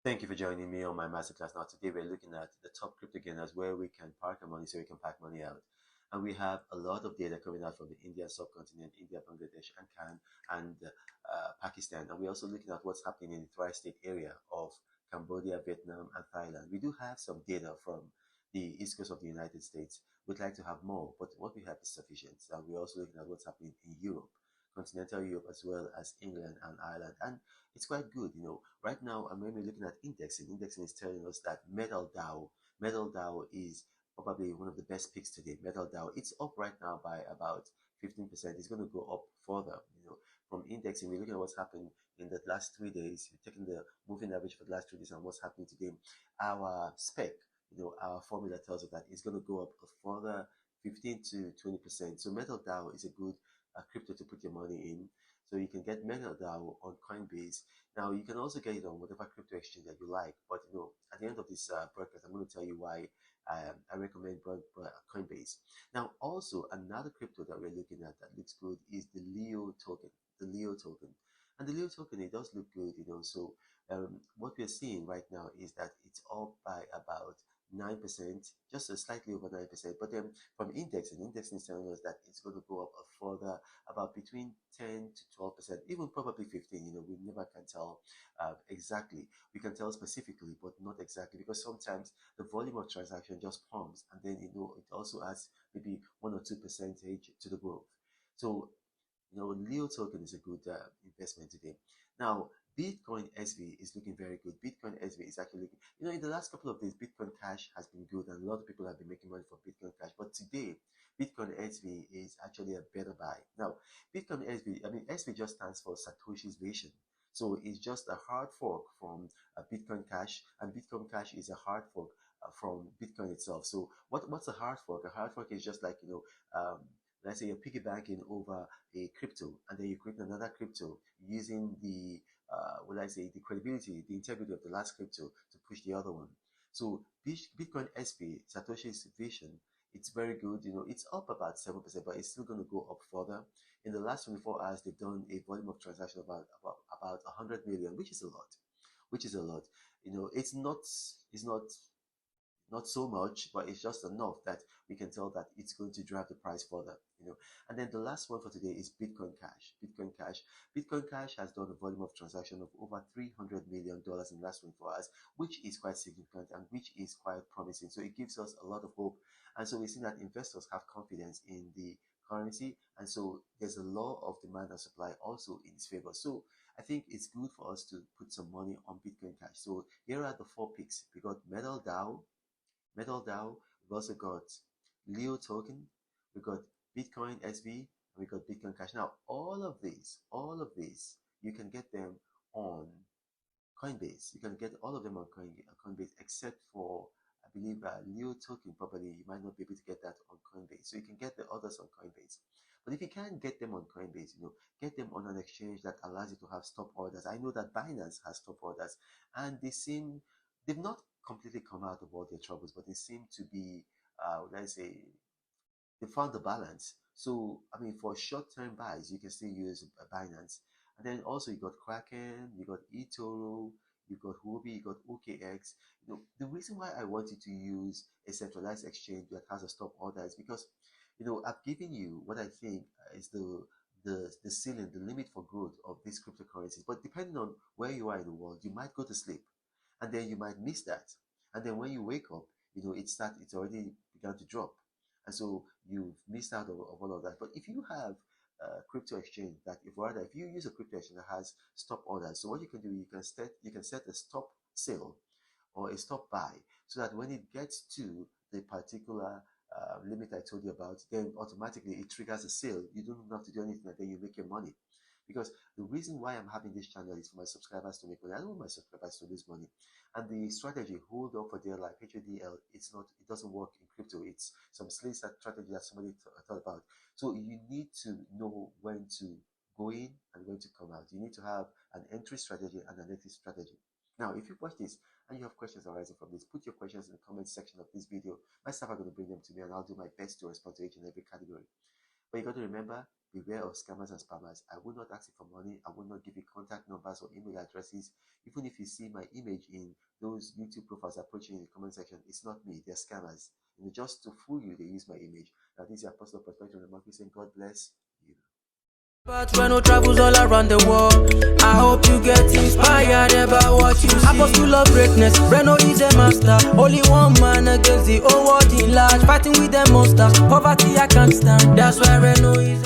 Thank you for joining me on my masterclass. Now, today we're looking at the top crypto gainers where we can park our money so we can pack money out. And we have a lot of data coming out from the Indian subcontinent, India, Bangladesh, and Pakistan. And we're also looking at what's happening in the tri-state area of Cambodia, Vietnam, and Thailand. We do have some data from the east coast of the United States. We'd like to have more, but what we have is sufficient. And we're also looking at what's happening in Europe, continental Europe, as well as England and Ireland. And it's quite good. Right now I'm maybe looking at indexing. Indexing is telling us that Metal Dow is probably one of the best picks today. Metal Dow, it's up right now by about 15%. It's going to go up further. From indexing, we're looking at what's happened in the last 3 days. You're taking the moving average for the last 3 days and what's happening today. Our spec, our formula tells us that it's going to go up a further 15 to 20%. So Metal Dow is a good crypto to put your money in. So you can get MetaDAO on Coinbase. Now you can also get it on whatever crypto exchange that you like. But at the end of this broadcast, I'm going to tell you why I recommend Coinbase. Now, also another crypto that we're looking at that looks good is the Leo token. The Leo token, and the Leo token, it does look good. So what we're seeing right now is that it's up by about 9%, just slightly over 9%. But then from indexing is telling us that it's going to go up a further about between 10 to 12%, even probably 15. We never can tell exactly. We can tell specifically, but not exactly, because sometimes the volume of transaction just pumps, and then it also adds maybe 1 or 2% to the growth. So Leo token is a good investment today. Now, Bitcoin SV is looking very good. Bitcoin SV is actually looking, in the last couple of days, Bitcoin Cash has been good, and a lot of people have been making money from Bitcoin Cash. But today, Bitcoin SV is actually a better buy. Now, Bitcoin SV, I mean, SV just stands for Satoshi's Vision. So it's just a hard fork from Bitcoin Cash, and Bitcoin Cash is a hard fork from Bitcoin itself. So what's a hard fork? A hard fork is just like, let's say you're piggybacking over a crypto, and then you create another crypto using the the credibility, the integrity of the last crypto to push the other one. So Bitcoin SP, Satoshi's Vision, it's very good. It's up about 7%, but it's still going to go up further. In the last 24 hours, they've done a volume of transaction about 100 million, which is a lot. Which is a lot. It's not so much, but it's just enough that we can tell that it's going to drive the price further. And then the last one for today is Bitcoin Cash. Bitcoin Cash has done a volume of transaction of over $300 million in the last 24 hours, which is quite significant and which is quite promising. So it gives us a lot of hope. And so we see that investors have confidence in the currency. And so there's a law of demand and supply also in its favor. So I think it's good for us to put some money on Bitcoin Cash. So here are the 4 picks. We got Metal DAO. We've also got Leo token. We've got Bitcoin SV, and we got Bitcoin Cash. Now, all of these, you can get them on Coinbase. You can get all of them on Coinbase, except for, I believe, Leo token. Probably you might not be able to get that on Coinbase. So you can get the others on Coinbase. But if you can't get them on Coinbase, get them on an exchange that allows you to have stop orders. I know that Binance has stop orders, and they've not completely come out of all their troubles, but they seem to be, let's say, they found the balance. So, I mean, for short-term buys, you can still use Binance. And then also you got Kraken, you got eToro, you got Huobi, you got OKX. The reason why I wanted to use a centralized exchange that has a stop order is because, I've given you what I think is the ceiling, the limit for growth of these cryptocurrencies. But depending on where you are in the world, you might go to sleep, and then you might miss that. And then when you wake up, it's already begun to drop, and so you've missed out of all of that. But if you have a crypto exchange if you use a crypto exchange that has stop orders, so what you can do, you can set a stop sale or a stop buy, so that when it gets to the particular limit I told you about, then automatically it triggers a sale. You don't have to do anything, and then you make your money. Because the reason why I'm having this channel is for my subscribers to make money. I don't want my subscribers to lose money. And the strategy, hold on for dear life, HODL, it doesn't work in crypto. It's some slave strategy that somebody thought about. So you need to know when to go in and when to come out. You need to have an entry strategy and an exit strategy. Now, if you watch this and you have questions arising from this, put your questions in the comment section of this video. My staff are going to bring them to me, and I'll do my best to respond to each and every category. But you got to remember, beware of scammers and spammers. I will not ask you for money. I will not give you contact numbers or email addresses. Even if you see my image in those YouTube profiles approaching in the comment section, it's not me. They're scammers. Just to fool you, they use my image. Now, this is Apostle Perspective on the Market saying, God bless you. But Reno travels all around the world. I hope you get inspired about what you see. Apostle of greatness, Reno is a master. Only one man against the whole world in large. Fighting with the monsters, poverty I can't stand. That's why Reno is